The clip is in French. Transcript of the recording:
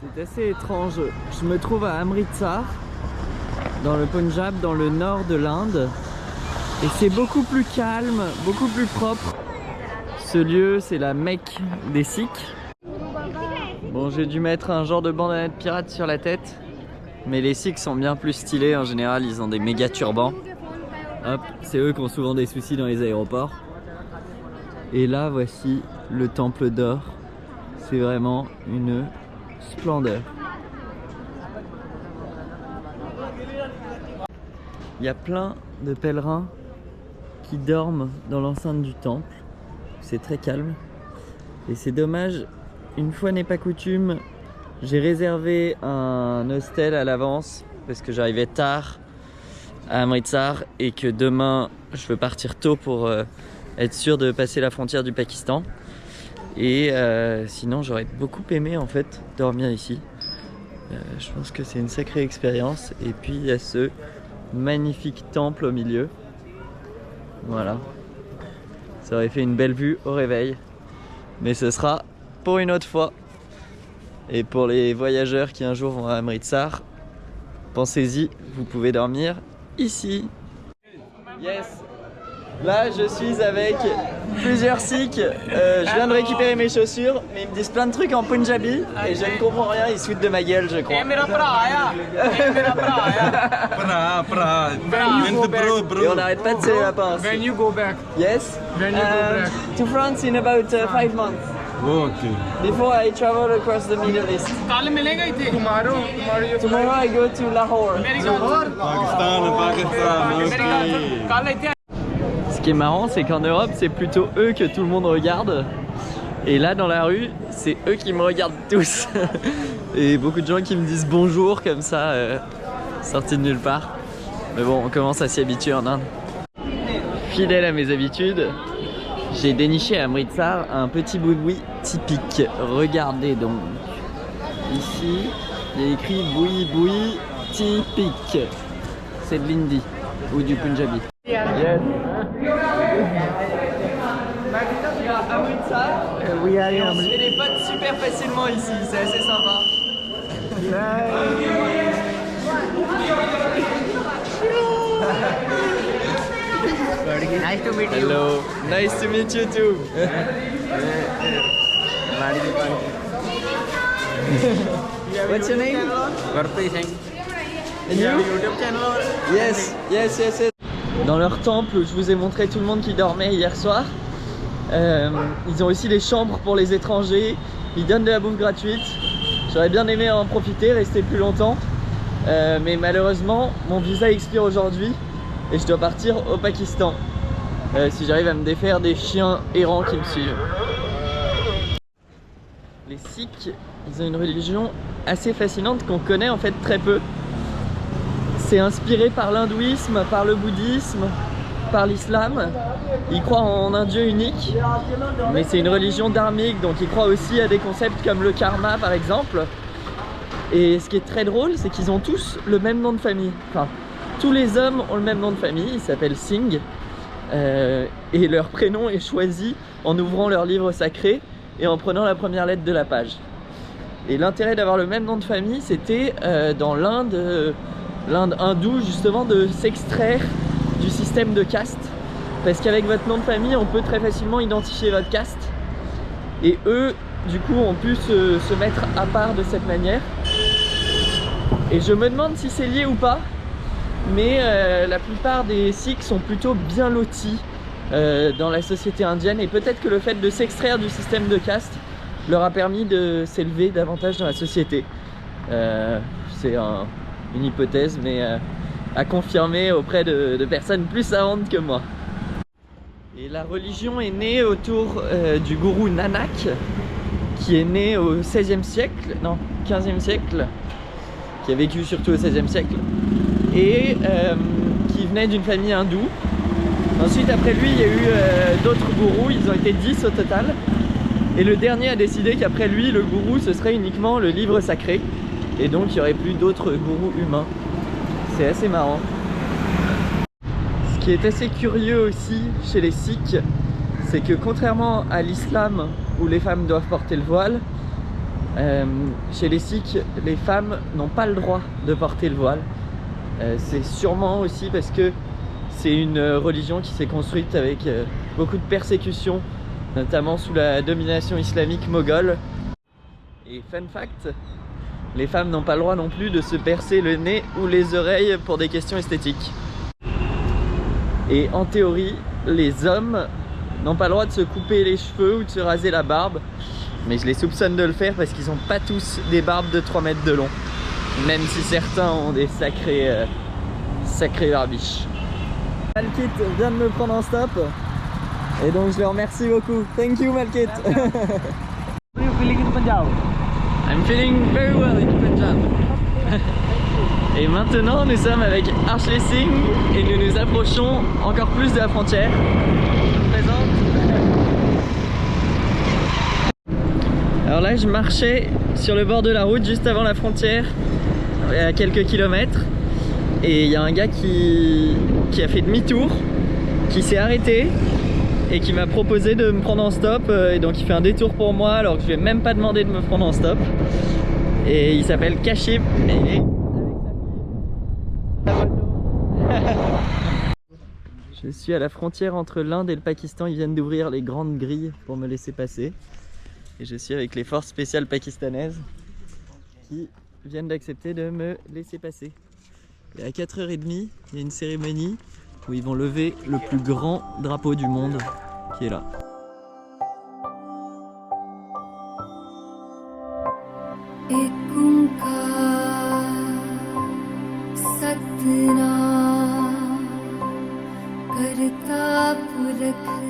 C'est assez étrange. Je me trouve à Amritsar, dans le Punjab, dans le nord de l'Inde. Et c'est beaucoup plus calme, beaucoup plus propre. Ce lieu, c'est la Mecque des Sikhs. Bon, j'ai dû mettre un genre de bandana de pirate sur la tête. Mais les Sikhs sont bien plus stylés. En général, ils ont des méga turbans. Hop, c'est eux qui ont souvent des soucis dans les aéroports. Et là, voici le temple d'or. C'est vraiment une splendeur. Il y a plein de pèlerins qui dorment dans l'enceinte du temple. C'est très calme. Et c'est dommage, une fois n'est pas coutume, j'ai réservé un hostel à l'avance parce que j'arrivais tard à Amritsar et que demain je veux partir tôt pour être sûr de passer la frontière du Pakistan. Et sinon j'aurais beaucoup aimé en fait dormir ici. Je pense que c'est une sacrée expérience. Et puis il y a ce magnifique temple au milieu. Voilà. Ça aurait fait une belle vue au réveil. Mais ce sera pour une autre fois. Et pour les voyageurs qui un jour vont à Amritsar, pensez-y, vous pouvez dormir ici. Yes. Là, je suis avec plusieurs Sikhs. Je viens de récupérer mes chaussures, mais ils me disent plein de trucs en Punjabi et je ne comprends rien. Ils se foutent de ma gueule, je crois. Et on n'arrête pas de serrer la pince. When you go back? Yes. When you go back? To France in about 5 months. Okay. Before I travel across the Middle East. Tomorrow I go to Lahore. Pakistan. Ce qui est marrant, c'est qu'en Europe, c'est plutôt eux que tout le monde regarde. Et là, dans la rue, c'est eux qui me regardent tous. Et beaucoup de gens qui me disent bonjour comme ça, sortis de nulle part. Mais bon, on commence à s'y habituer en Inde. Fidèle à mes habitudes, j'ai déniché à Amritsar un petit boui-boui typique. Regardez donc. Ici, il y a écrit boui-boui typique. C'est de l'hindi ou du punjabi. Yes. Amritsar, We are et on in se fait des potes super facilement ici, c'est assez sympa. Nice to meet you. Hello, nice to meet you too. What's your name? Gurpreet Singh. And you? YouTube channel? Yes, yes, yes, yes. Dans leur temple, je vous ai montré tout le monde qui dormait hier soir. Ils ont aussi des chambres pour les étrangers. Ils donnent de la bouffe gratuite. J'aurais bien aimé en profiter, rester plus longtemps. Mais malheureusement, mon visa expire aujourd'hui et je dois partir au Pakistan. Si j'arrive à me défaire des chiens errants qui me suivent. Les Sikhs, ils ont une religion assez fascinante qu'on connaît en fait très peu. C'est inspiré par l'hindouisme, par le bouddhisme, par l'islam. Ils croient en un dieu unique, mais c'est une religion dharmique, donc ils croient aussi à des concepts comme le karma par exemple. Et ce qui est très drôle, c'est qu'ils ont tous le même nom de famille. Enfin, tous les hommes ont le même nom de famille, ils s'appellent Singh. Et leur prénom est choisi en ouvrant leur livre sacré et en prenant la première lettre de la page. Et l'intérêt d'avoir le même nom de famille, c'était dans l'Inde hindoue justement de s'extraire du système de caste. Parce qu'avec votre nom de famille, on peut très facilement identifier votre caste. Et eux, du coup, ont pu se mettre à part de cette manière. Et je me demande si c'est lié ou pas. Mais la plupart des Sikhs sont plutôt bien lotis dans la société indienne. Et peut-être que le fait de s'extraire du système de caste leur a permis de s'élever davantage dans la société. C'est une hypothèse, mais à confirmer auprès de personnes plus savantes que moi. Et la religion est née autour du gourou Nanak, qui est né au 16e siècle, non, 15e siècle, qui a vécu surtout au 16e siècle, et qui venait d'une famille hindoue. Ensuite, après lui, il y a eu d'autres gourous, ils ont été 10 au total. Et le dernier a décidé qu'après lui, le gourou, ce serait uniquement le livre sacré. Et donc, il n'y aurait plus d'autres gourous humains. C'est assez marrant. Ce qui est assez curieux aussi chez les Sikhs, c'est que contrairement à l'islam, où les femmes doivent porter le voile, Chez les Sikhs, les femmes n'ont pas le droit de porter le voile. C'est sûrement aussi parce que c'est une religion qui s'est construite avec beaucoup de persécutions, notamment sous la domination islamique moghole. Et fun fact, les femmes n'ont pas le droit non plus de se percer le nez ou les oreilles pour des questions esthétiques. Et en théorie, les hommes n'ont pas le droit de se couper les cheveux ou de se raser la barbe. Mais je les soupçonne de le faire parce qu'ils n'ont pas tous des barbes de 3 mètres de long. Même si certains ont des sacrés barbiches. Malkit vient de me prendre en stop. Et donc je le remercie beaucoup. Thank you Malkit. How are you feeling in Punjab? I'm feeling very well in Punjab. Et maintenant nous sommes avec Ashley Singh et nous nous approchons encore plus de la frontière. Je vous présente. Alors là je marchais sur le bord de la route juste avant la frontière, à quelques kilomètres, et il y a un gars qui a fait demi-tour, qui s'est arrêté et qui m'a proposé de me prendre en stop, et donc il fait un détour pour moi alors que je lui ai même pas demandé de me prendre en stop. Et il s'appelle Kashib et il est avec sa fille. Je suis à la frontière entre l'Inde et le Pakistan, ils viennent d'ouvrir les grandes grilles pour me laisser passer. Et je suis avec les forces spéciales pakistanaises qui viennent d'accepter de me laisser passer. Et à 4h30, il y a une cérémonie où ils vont lever le plus grand drapeau du monde qui est là. करता पुरख